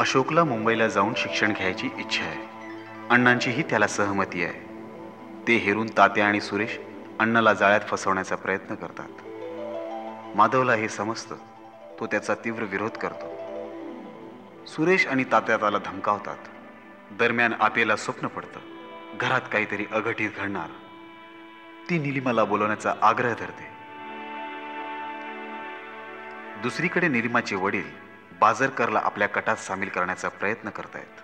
अशोकला मुंबईला जाऊन शिक्षण घ्यायची इच्छा आहे. अण्णांचीही त्याला सहमती आहे. ते हेरून तात्या आणि सुरेश अण्णाला जाळ्यात फसवण्याचा प्रयत्न करतात. माधवला हे समजतं. तो त्याचा तीव्र विरोध करतो. सुरेश आणि तात्या त्याला धमकावतात. दरम्यान आपेला स्वप्न पडतं. घरात काहीतरी अघटित घडणार. ती निलिमाला बोलवण्याचा आग्रह धरते. दुसरीकडे निलिमाचे वडील बाजरकरला आपल्या कटात सामील करण्याचा प्रयत्न करतायत.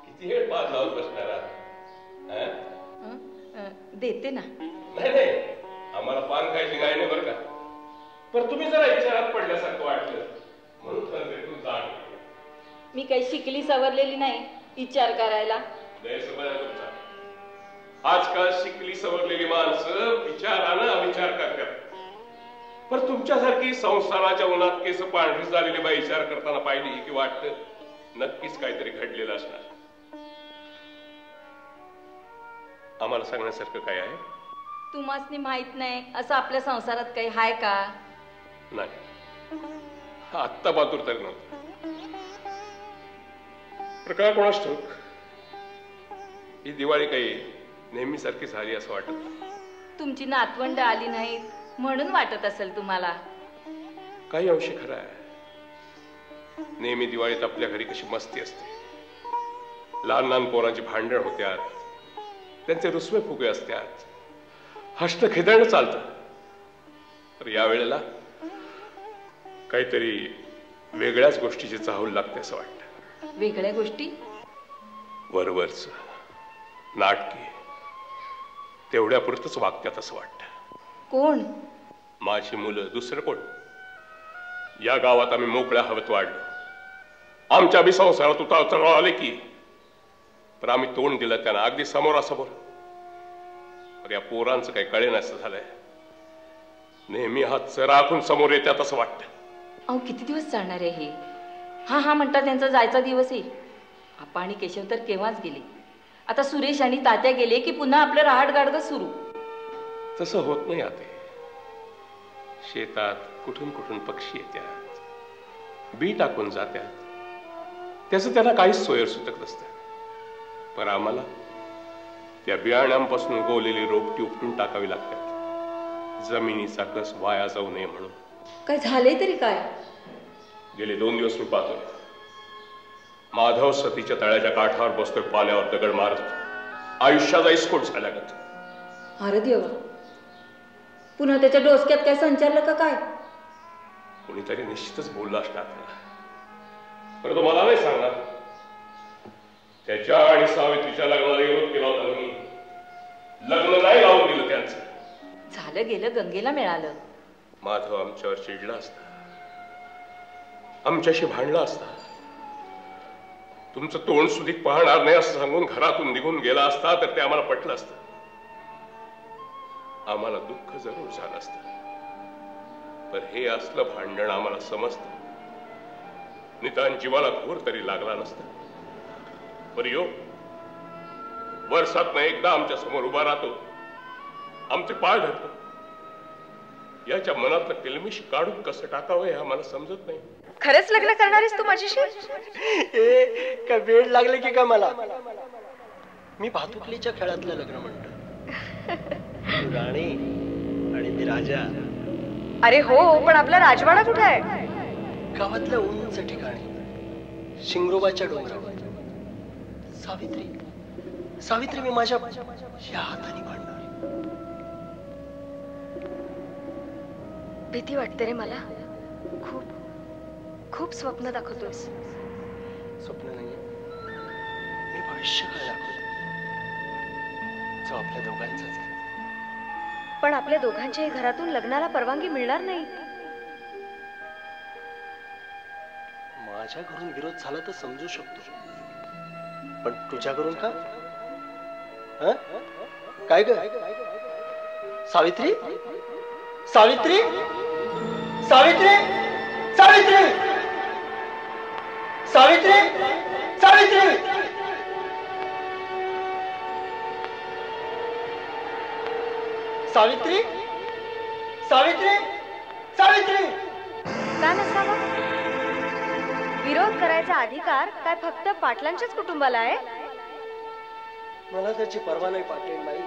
किती वेळ पाच लावत बसणार? देते ना. नाही, आम्हाला पान खायची गाय नाही बरं का. पण तुम्ही जरा विचारात पडल्यासारखं वाटलं म्हणून तू जाण. मी काही शिकली सवरलेली नाही विचार करायला. गैरसमज आहे तुमचा. आजकाल शिकली सवरलेली माणसं विचारानं अविचार करतात. पण तुमच्यासारखी संसाराच्या उन्हात केस पांढरी झालेली बाई विचार करताना पाहिली की वाटतं नक्कीच काहीतरी घडलेलं असणार. आम्हाला सांगण्यासारखं काय आहे? तुम्हासनी माहित नाही असं आपल्या संसारात काही हाय का? नाही, आत्ता बातूर तरी नव्हतं. प्रकार कोणाच ठाऊक. ही दिवाळी काही नेहमीसारखी झाली असं वाटत. तुमची नातवंड आली नाहीत म्हणून वाटत असेल तुम्हाला. काही अंशी खरं आहे. नेहमी दिवाळीत आपल्या घरी कशी मस्ती असते. लहान लहान पोरांची भांडण होत्यात, त्यांचे रुसवे फुगे असतात, हसणं खेदळणं चालतं. तर या वेळेला काहीतरी वेगळ्याच गोष्टीची चाहूल लागते असं वाटतं. वेगळ्या गोष्टी? वरवरच नाटकी तेवढ्या पुरतच वागत्यात असं वाटतं. कोण? माझी मुलं, दुसरं कोण. या गावात आम्ही मोकळ्या हवेत वाढलो. आमच्या बी संसारात उतार चढाव आले की पण आम्ही तोंड दिलं त्यांना अगदी समोरासमोर. तर या पोरांचं काही कळे नसतं झालंय. नेहमी हात चराखून समोर येतात असं वाटतं. अहो किती दिवस चालणार आहे हे? हा म्हणतात त्यांचा जायचा दिवस येईल. आप्पा आणि केशव तर केव्हाच गेले. आता सुरेश आणि तात्या गेले की पुन्हा आपलं रहाट गाडगं सुरू. तसं होत नाही आते. शेतात कुठून कुठून पक्षी येतात, बी टाकून जातात. त्याचं त्यांना काहीच सोयर सुचत नसतं. पण आम्हाला त्या बियाण्यांपासून उगवलेली रोपटी उपटून टाकावी लागतात, जमिनीचा कस वाया जाऊ नये म्हणून. काय झाले तरी काय? गेले 2 दिवस मी पाहतोय माधव सतीच्या तळ्याच्या काठावर बसतोय, पाण्यावर दगड मारत, आयुष्याचा इस्कोट झाल्यागत. अरे देवा, पुन्हा त्याच्या डोसक्यात काय संचारलं का काय? कोणीतरी निश्चितच बोलला असणार त्याला. पण तो मला नाही सांगणार. त्याच्या आणि सावित्रीच्या लग्नाला विरोध केला होता मी. लग्न नाही लावून दिलं त्यांचं. झालं गेलं गंगेला मिळालं. माधव आमच्यावर चिडला असता, आमच्याशी भांडला असता, तुमचं तोंड सुधीक पाहणार नाही असं सांगून घरातून निघून गेला असता तर ते आम्हाला पटलं असतं. आम्हाला दुःख जरूर झालं असतं. पण हे असलं भांडण आम्हाला समजतं. निदान जीवाला घोर तरी लागला नसता. पर यो वर्षात एकदा आमच्या समोर उभा राहतो, आमचे पाय धरतो. याच्या मनातलं किलमिश काढून कसं टाकावं हे आम्हाला समजत नाही. खरंच लग्न करणारेस तू माझ्याशी? का वेळ लागले की का मला? मी भातुकलीच्या खेळातलं लग्न म्हणतो. राणी आणि मी राजा. अरे हो, पण आपला राजवाडा कुठे आहे? गावातल्या उंच ठिकाणी शिंगरोबाच्या डोंगरावर. सावित्री, सावित्री मी माझ्या या हाताने भांडणार. भीती वाटते रे मला. खूप खूप स्वप्न दाखवतोस. स्वप्न नाहीये, मी भविष्य काय दाखवतो जो आपल्या दोघांचाच आहे. पण आपल्या दोघांच्याही घरातून लग्नाला परवानगी मिळणार नाही. माझ्या घरून विरोध झाला तर समजू शकतो, पण तुझ्या घरून का? काय ग सावित्री? सावित्री, सावित्री, सावित्री, सावित्री, सावित्री. सावित्री. सावित्री, सावित्री! का नसावा? विरोध करायचा अधिकार काय फक्त पाटलांच्याच कुटुंबाला आहे? मला त्याची पर्वा नाही पाटील बाई.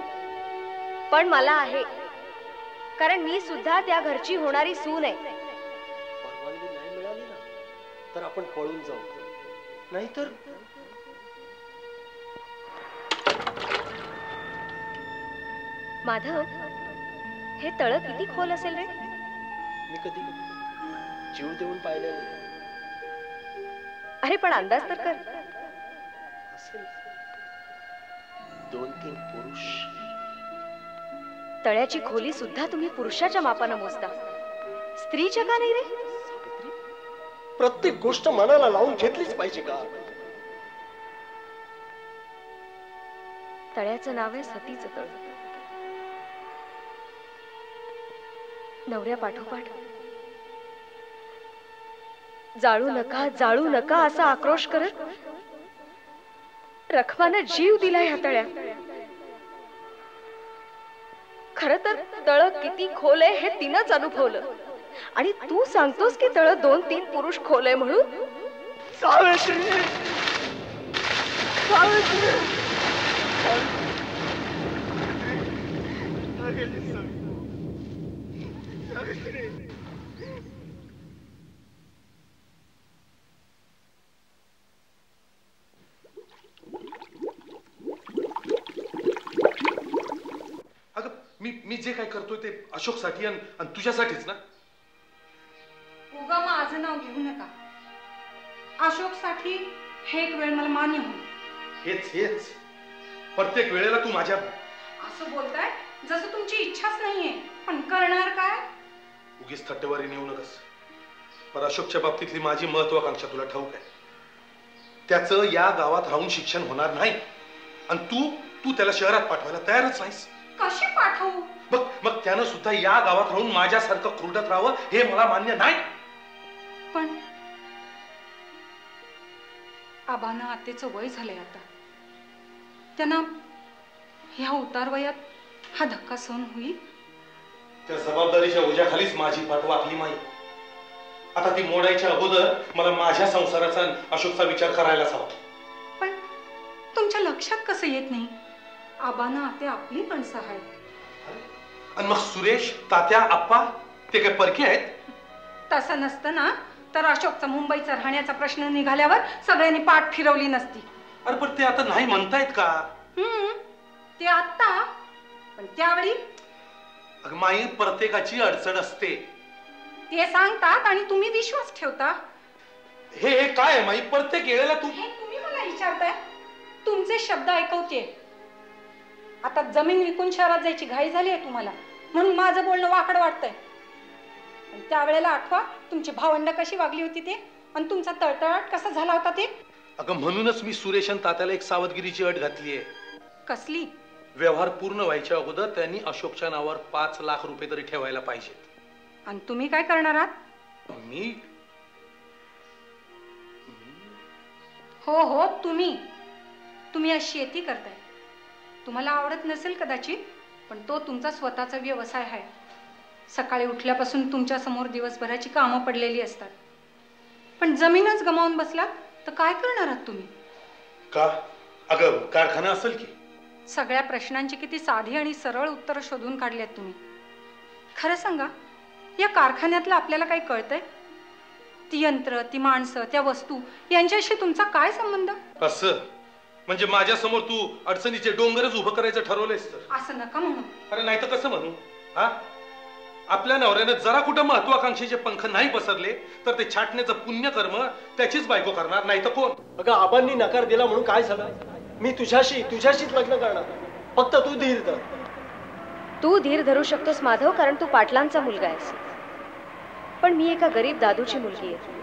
पण मला आहे, कारण मी सुद्धा त्या घरची होणारी सून आहे. परवानगी नाही मिळाली ना तर आपण पळून जाऊ, नाहीतर माधव, हे तळ किती खोल असेल रे? मी कधी जीव देऊन पाहिलं नाही. अरे पण अंदाज तर कर. असेल 2-3 पुरुष. तळ्याची खोली सुद्धा तुम्ही पुरुषाच्या मापानं मोजता, स्त्रीच्या का नाही रे? प्रत्येक गोष्ट मनाला लावून घेतलीच पाहिजे का? तळ्याचं नाव आहे सतीचं तळ. नवऱ्या पाठोपाठ जाळू नका, जाळू नका असा आक्रोश करत रखमानं जीव दिला ह्या तळ्यात. खरं तर तळ किती खोल आहे हे तिनंच अनुभवलं, आणि तू सांगतोस की तळ 2-3 पुरुष खोल आहे म्हणून? सावित्री, सावित्री! अगं मी जे काय करतोय ते अशोकसाठी आणि तुझ्यासाठीच ना. उगा माझं नाव घेऊ नका. अशोकसाठी हे एक वेळ मला मान्य होईल. हेच प्रत्येक वेळेला तू माझ्या असं बोलताय जसं तुमची इच्छाच नाहीये, पण करणार काय? उगीच थट्टेवारी नेऊ नकस. पर अशोकच्या बाबतीतली माझी महत्वाकांक्षा तुला ठाऊक आहे. त्याचं या गावात राहून शिक्षण होणार नाही, आणि तू त्याला शहरात पाठवायला तयारच नाहीस. कशी पाठवू? मग त्यानं सुद्धा या गावात राहून माझ्यासारखं खुरडत राहावं हे मला मान्य नाही. पण आबांना आतेचं वय झालंय आता. त्यांना ह्या उतार वयात हा धक्का सहन होईल? त्या जबाबदारीच्या ओझ्याखालीच माझी पाठ वाकली माई. आता ती मोडायच्या अगोदर मला माझ्या संसाराचा अशोकचा विचार करायलाच हवा. पण तुमच्या लक्षात कसं येत नाही? आबांना आते आपली माणसं आहेत. आणि मग सुरेश, तात्या, आप्पा ते काय परके आहेत? तसं नसतं ना तर अशोकचा मुंबईचा राहण्याचा प्रश्न निघाल्यावर सगळ्यांनी पाठ फिरवली नसती. अरे पण ते आता नाही म्हणतायत का? ते आता, पण त्यावेळी अगं माई, प्रत्येकाची अडचण असते ते सांगतात आणि तुम्ही विश्वास ठेवता. हे काय आहे माई? प्रत्येक वेळेला तुम्ही मला विचारताय, तुमचे शब्द ऐकवते. आता जमीन विकून शहरात जायची घाई झाली आहे तुम्हाला, म्हणून माझं बोलणं वाकड वाटतंय. त्यावेळेला आठवा तुमची भावंड कशी वागली होती ते, आणि तुमचा तळतळाट कसा झाला होता ते. अगं म्हणूनच मी सुरेश आणि तात्याला एक सावधगिरीची अट घातली आहे. कसली? व्यवहार पूर्ण व्हायच्या अगोदर त्यांनी अशोकच्या नावावर 5 लाख रुपये तरी ठेवायला पाहिजेत. आणि तुम्ही काय करणार आहात? मी हो तुम्ही आज शेती करताय. तुम्हाला आवडत नसेल कदाचित, पण तो तुमचा स्वतःचा व्यवसाय आहे. सकाळी उठल्यापासून तुमच्या समोर दिवसभराची कामं पडलेली असतात. पण जमीनच गमावून बसलात तर काय करणार आहात तुम्ही? का? अगं कारखाना असेल की. सगळ्या प्रश्नांची किती साधी आणि सरळ उत्तर शोधून काढल्यात तुम्ही. खरं सांगा, या कारखान्यातलं आपल्याला काही कळतंय? ती यंत्र, ती माणसं, त्या वस्तू यांच्याशी तुमचा काय संबंध? असं म्हणजे माझ्या समोर तू अडचणीचे डोंगरच उभं करायचं ठरवलंयस तर? असं नका म्हणू. अरे नाही तर कसं म्हणू? हा, आपल्या नवऱ्यानं जरा कुठं महत्वाकांक्षेचे पंख नाही पसरले तर ते छाटण्याचं पुण्यकर्म त्याचीच बायको करणार, नाही तर कोण? अगं आबांनी नकार दिला म्हणून काय झालं? मी तुझ्याशीच लग्न करणार. फक्त तू धीर धर. तू धीर धरू शकतोस माधव, कारण तू पाटलांचा मुलगा आहेस. पण मी एका गरीब दादूची मुलगी आहे.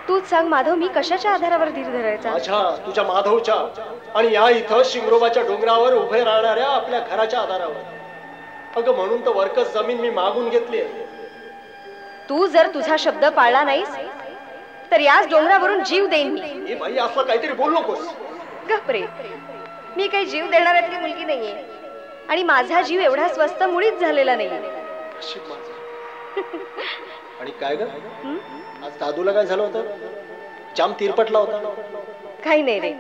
तूच सांग माधव, मी कशाच्या आधारावर धीर धरायचा? माझ्या, तुझ्या माधवच्या आणि या इथं शिंगरोबाच्या डोंगरावर उभे राहणाऱ्या आपल्या घराच्या आधारावर. अगं म्हणून तर वरकस जमीन मी मागून घेतली. तू जर तुझा शब्द पाळला नाहीस तर याच डोंगरावरून जीव देईन मी. बाई असं काहीतरी बोलू नकोस. गप्रे, मी काही जीव देणाऱ्यातली मुलगी नाहीये, आणि माझा जीव एवढा स्वस्त मुळीच झालेला नाहीये. नशीब माझं. आणि काय ग आज दादूला काय झालं होतं? जाम तिरपटला होता. काही नाही रे,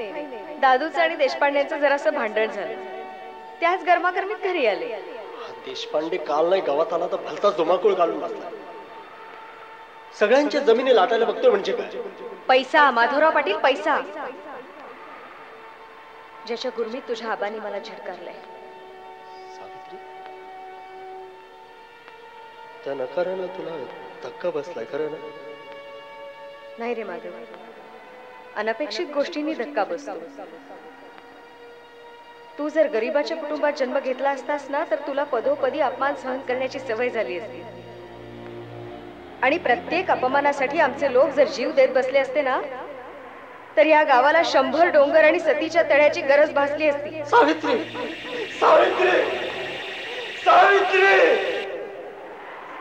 दादूचं आणि देशपांड्यांचं जरासं भांडण झालं. त्याच गरमागरमीत घरी आले. देशपांडे काल नाही गावात आला तर भलताच धुमाकूळ घालून बसला. सगळ्यांच्या जमिनी लाटायला बघतोय म्हणजे काय? पैसा माधवराव पाटील, पैसा. ज्याच्या गुरमीत तुझ्या आबांनी मला झटकारलंय. सावित्री, त्या नकारानं तुला धक्का बसलाय खरं ना? नाही रे माधव, अनपेक्षित गोष्टींनी धक्का बसतो. तू जर गरिबाच्या कुटुंबात जन्म घेतला असतास ना तर तुला पदोपदी अपमान सहन करण्याची सवय झाली असती. आणि प्रत्येक अपमानासाठी आमचे लोक जर जीव देत बसले असते ना तर या गावाला 100 डोंगर आणि सतीच्या तळ्याची गरज भासली असती. सावित्री, सावित्री, सावित्री,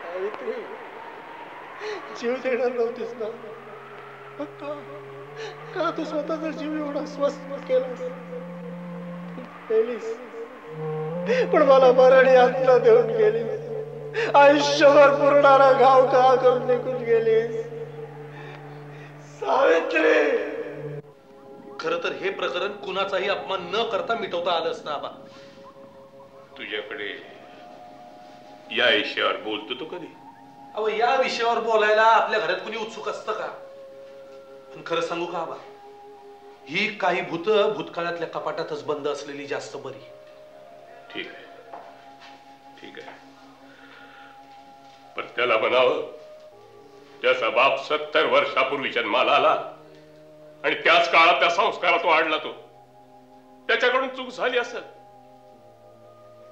सावित्री, जीव देणार नव्हतीस ना? का तू स्वतःचा जीव एवढा स्वस्त केलास? पण मला मरणी आत्मा देऊन गेली. आयुष्यभर पुरणारा गाव का करून निघून गेली. सावित्री, खर तर हे प्रकरण कुणाचाही अपमान न करता मिटवता आलं असतं आबा. तुझ्याकडे या विषयावर बोलतो तू कधी? अहो, या विषयावर बोलायला आपल्या घरात कुणी उत्सुक असतं का? पण खरं सांगू का आबा, ही काही भूत भूतकाळातल्या कपाटातच बंद असलेली जास्त बरी. ठीक आहे, ठीक आहे, पण त्याला म्हणावं त्याचा बाप 70 वर्षापूर्वी जन्माला आला आणि त्याच काळात त्या संस्कारात वाढला. तो त्याच्याकडून चूक झाली असेल,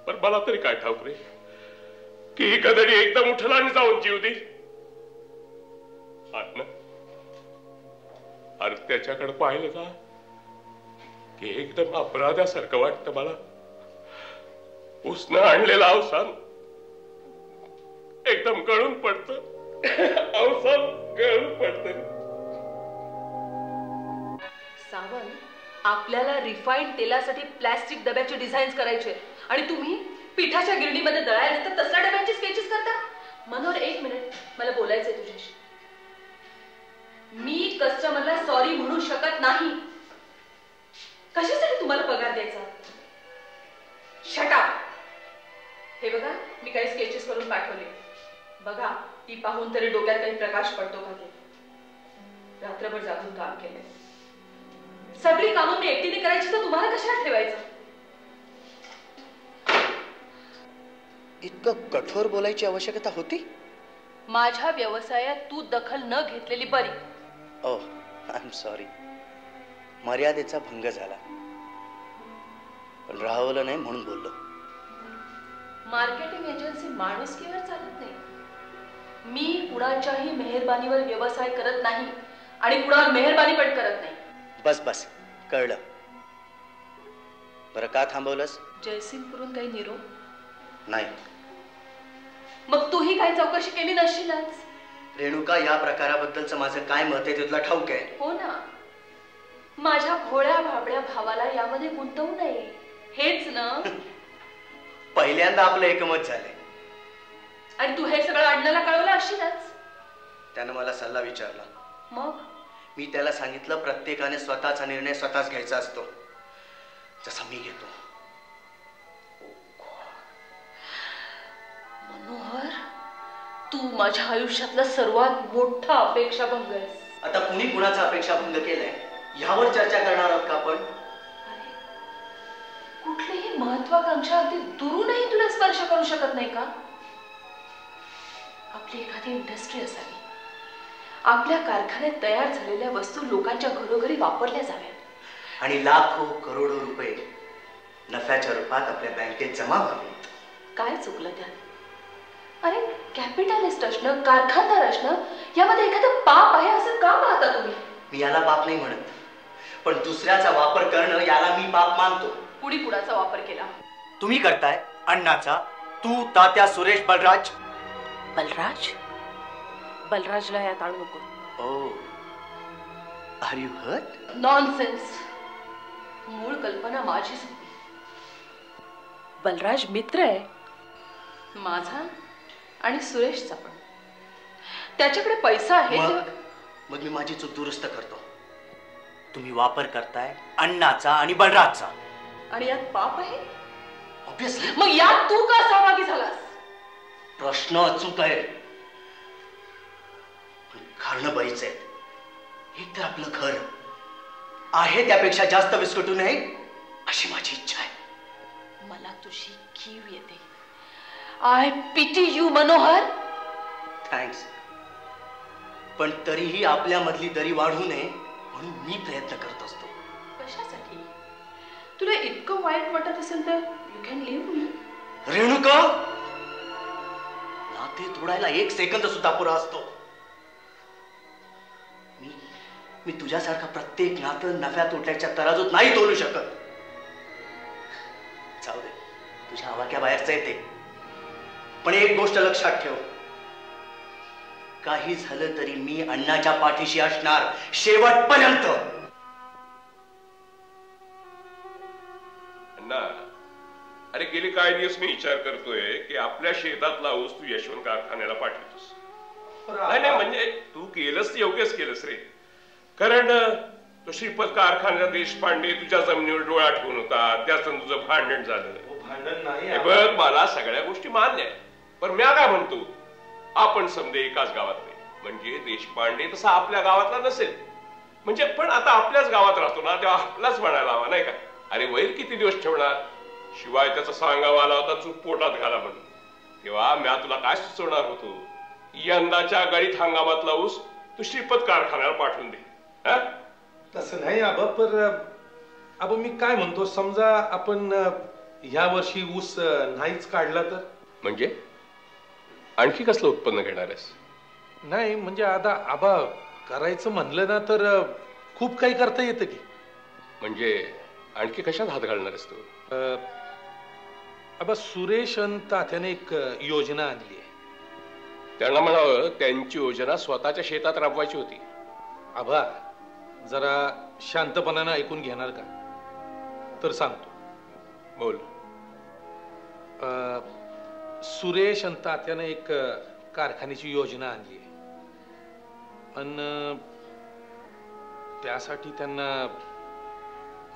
पण मला तरी काय ठाऊक रे की ही गदडी एकदम उठल आणि जाऊन जीव देईल. अरे त्याच्याकडे पाहिलं का की एकदम अपराध्यासारखं वाटतं मला. उसनं आणलेलं अवसान एकदम गळून पडत. अवसान गळून पडत. सावंत, आपल्याला रिफाईंड तेलासाठी प्लॅस्टिक डब्याचे डिझाईन्स करायचे आणि तुम्ही पिठाच्या गिरणीमध्ये दळायला तर तसल्या डब्यांची स्केचेस करता. मनोहर, 1 मिनिट, मला बोलायचंय तुझ्याशी. मी कस्टमरला सॉरी म्हणू शकत नाही. कशासाठी तुम्हाला पगार द्यायचा? Shut up. हे बघा, मी काही स्केचेस करून पाठवले. बघा, ती पाहून तरी डोक्यात काही प्रकाश पडतो का ते. रात्रभर जागून काम केलंय. सगळी कामं मी एकटीने करायची तर तुम्हाला कशाला ठेवायचं? इतकं कठोर बोलायची आवश्यकता होती? माझ्या व्यवसायात तू दखल न घेतलेली बरी. ओह, आय एम सॉरी. मर्यादेचा भंग झाला, पण राहवलं नाही म्हणून बोललो. मार्केटिंग एजन्सी माणुसकीवर चालत नाही. मी कुणाच्याही मेहरबानीवर व्यवसाय करत नाही आणि कुणावर मेहरबानी पण करत नाही. बस बस, कळलं. बरं, का थांबवलंस? जयसिंगपूरून काही निरोप? नाही. मग तूही काही चौकशी केली नसशीलच. रेणुका, या प्रकाराबद्दलचं माझं काय मत आहे ते तुला ठाऊक आहे? हो ना. माझ्या भोळ्या भाबड्या भावाला यामध्ये गुंतवू नये, हेच ना. पहिल्यांदा आपलं एकमत झालंय. आणि तू हे सगळं अण्णाला कळवलं असशीलच. त्यानं मला सल्ला विचारला. मग मी त्याला सांगितलं, प्रत्येकाने स्वतःचा निर्णय स्वतःच घ्यायचा असतो, जसा मी घेतो. मनोहर, तू माझ्या आयुष्यातला सर्वात मोठा अपेक्षाभंग आहेस. आता कुणी कुणाचा अपेक्षाभंग केलाय यावर चर्चा करणार आहोत का आपण? कुठलीही महत्वाकांक्षा अगदी दुरूनही तुला स्पर्श करू शकत नाही का? आपली एखादी इंडस्ट्री असावी. आपल्या कारखान्यात तयार झालेल्या वस्तू लोकांच्या घरोघरी वापरल्या जाव्यात आणि लाखो करोडो रुपये नफ्याच्या रूपात आपल्या बँकेत जमा व्हावेत. काय चुकलं त्यात? अरे, कॅपिटलिस्ट असणं, कारखानदार असणं यामध्ये एखादं पाप आहे असं का पाहता तुम्ही? मी याला पाप नाही म्हणत, पण दुसऱ्याचा वापर करणं याला मी पाप मानतो. कुणी कुणाचा वापर केला? तुम्ही करताय, अण्णाचा. तू, तात्या, सुरेश, बलराज. बलराज? बलराजला यात आणू नको. ओ, आर यू हर्ट? नॉनसेन्स. मूळ कल्पना माझीच होती. बलराज मित्र आहे माझा आणि सुरेशचा पण. त्याच्याकडे पैसा आहे. मग मी माझी चूक दुरुस्त करतो. तुम्ही वापर करताय अण्णाचा आणि बलराजचा. आणि यात पाप आहे. ऑब्वियसली. मग यात तू का सहभागी झालास? प्रश्न अचूक आहे. घरनं बरीच आहेत. एक तर आपलं घर आहे त्यापेक्षा जास्त विस्कटू नये अशी माझी इच्छा आहे. मला तुझी कीव येते. I pity you Manohar. Thanks. पण तरीही आपल्यामधली दरी वाढू नये म्हणून मी प्रयत्न करत असतो. कशासाठी? तुला इतकं वाईट वाटत असेल तर you can leave me. Renuka, नाते तोडायला 1 सेकंद सुद्धा पुरा असतो. मी तुझ्यासारखा प्रत्येक नातं नफ्या तोट्याच्या तराजूत नाही तोलू शकत. जाऊ दे, तुझ्या आवाक्याबाहेरचं आहे ते. पण एक गोष्ट लक्षात ठेव, काही झालं तरी मी अण्णाच्या पाठीशी असणार शेवटपर्यंत. अण्णा, अरे गेले काही दिवस मी विचार करतोय की आपल्या शेतातला ऊस तू यशवंत कारखान्याला पाठवतोस. नाही म्हणजे तू केलंस, योग्यच केलंस रे. कारण तो श्रीपत कारखान्याचा देशपांडे तुझ्या जमिनीवर डोळा ठेवून होता, त्याचं तुझं भांडण झालं. भांडण नाही बघ, मला सगळ्या गोष्टी मान्य आहे, पण मी काय म्हणतो, आपण समजे एकाच गावातले, म्हणजे देशपांडे तसा आपल्या गावातला नसेल, म्हणजे पण आता आपल्याच गावात राहतो ना, तेव्हा आपलाच म्हणायला हवा नाही का? अरे वैर किती दिवस ठेवणार? शिवाय त्याचा सांगावा आला होता चूक पोटात घाला म्हणून. तेव्हा मी तुला काय सुचवणार होतो, यंदाच्या गळीत हंगामातला ऊस तू श्रीपत कारखान्याला पाठवून दे. तसं नाही आबा, पर मी काय म्हणतो, समजा आपण ह्या वर्षी ऊस नाहीच काढला तर? म्हणजे आणखी कसलं उत्पन्न घेणार आहेस? नाही म्हणजे आता आबा करायचं म्हणलं ना तर खूप काही करता येतं की. म्हणजे आणखी कशात हात घालणार आहेस तू? आबा सुरेश आणि तात्याने एक योजना आणली आहे. त्यांना म्हणावं त्यांची योजना स्वतःच्या शेतात राबवायची होती. आबा जरा शांतपणानं ऐकून घेणार का? तर सांगतो. बोल. सुरेश आणि तात्याने एक कारखान्याची योजना आणली आहे आणि त्यासाठी त्यांना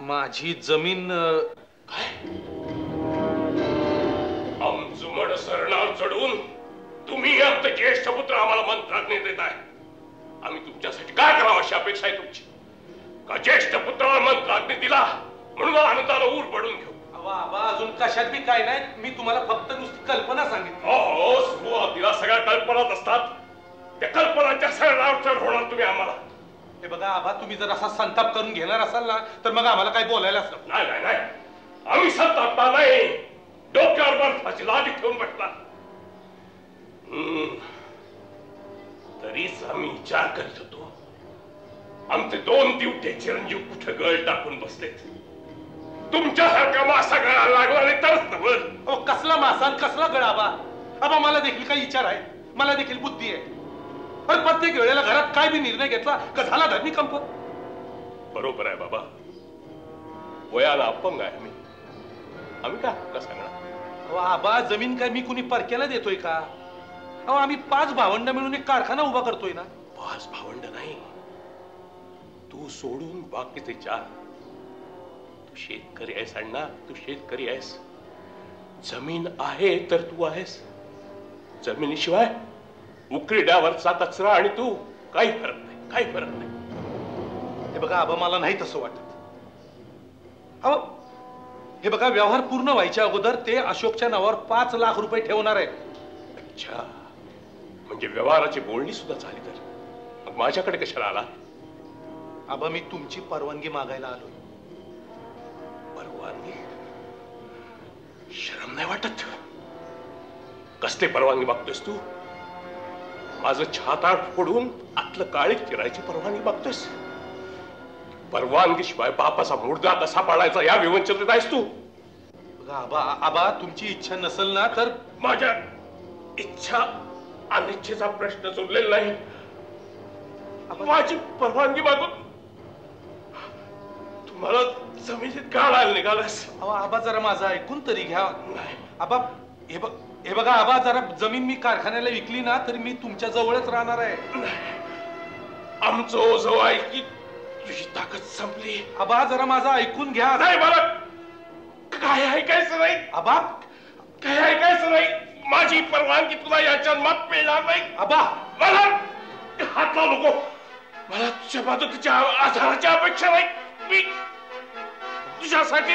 माझी जमीन आमचं सरणार चढून तुम्ही आमचे ज्येष्ठ पुत्र आम्हाला मंत्राज्ञा देत आहे. आम्ही तुमच्यासाठी काय करावं अशी अपेक्षा आहे तुमची? का ज्येष्ठ पुत्राला मंत्राज्ञा दिला म्हणून आनंदाला ऊर पडून घेऊ? आबा अजून कशात बी काय नाही, मी तुम्हाला फक्त नुसती कल्पना सांगितली. हो, सुरुवातीला सगळ्या कल्पनाच असतात. त्या कल्पनाच्या सरणावर चढ होणार तुम्ही आम्हाला. हे बघा आबा, तुम्ही जर असा संताप करून घेणार असाल ना तर मग आम्हाला काही बोलायलाच नको. नाही नाही नाही, आम्ही संतापता नाही, डोक्यावर बर्फाची लादी ठेवून बसला. तरीच आम्ही विचार करत होतो, आमचे 2 दिवटे चिरंजीव कुठे गळ टाकून बसलेत. तुमच्यासारखा मासा गळा लागला नाही तरच नव्हतं. कसला मासा कसला गळ आबा? आबा मला देखील काही विचार आहे, मला देखील बुद्धी आहे. पण प्रत्येक वेळेला घरात काय बी निर्णय घेतला का झाला धर्मी कंप. बरोबर आहे बाबा, वयाला अपंग आहे आम्ही काय सांगणार? आबा जमीन काय मी कुणी परक्याला देतोय का? आम्ही 5 भावंड मिळून एक कारखाना उभा करतोय ना. 5 भावंड नाही, तू सोडून बाकीचे 4. तू शेतकरी आहेस अण्णा, तू शेतकरी आहेस. जमीन आहे तर तू आहेस. जमिनीशिवाय उकरड्यावरचा कचरा आणि तू काही फरक नाही, काही फरक नाही. हे बघा आबा, मला नाही तसं वाटत. हे बघा, व्यवहार पूर्ण व्हायच्या अगोदर ते अशोकच्या नावावर 5 लाख रुपये ठेवणार आहे. अच्छा, म्हणजे व्यवहाराची बोलणी सुद्धा झाली तर मग माझ्याकडे कशाला आला? आबा मी तुमची परवानगी मागायला आलोय. परवानगी? शरम नाही वाटत? कसले परवानगी मागतोस तू? माझं छाताळ फोडून आतलं काळीक चिरायची परवानगी मागतोस? परवानगी शिवाय बापाचा मुर्दा कसा पाडायचा या विवंचनेत आहेस तू? आबा आबा तुमची इच्छा नसेल ना तर? माझ्या इच्छा अनिच्छेचा प्रश्न उरलेला नाही. माझी परवानगी मागून तुम्हाला जमिनीत गाळायला निघालास. आबा जरा माझं ऐकून तरी घ्या. आबा हे बघ, हे बघा आबा, जरा जमीन मी कारखान्याला विकली ना तरी मी तुमच्या जवळच राहणार आहे. आमचं ओझं आहे की तुझी ताकद संपली. आबा जरा माझं ऐकून घ्या. नाही मला काय ऐकायचं नाही. आबा काय ऐकायचं नाही. माझी परवानगी तुला या जन्मात मिळणार नाही. आबा मला हात लावू नको. मला तुझ्या मदतीच्या आधाराची अपेक्षा नाही. मी तुझ्यासाठी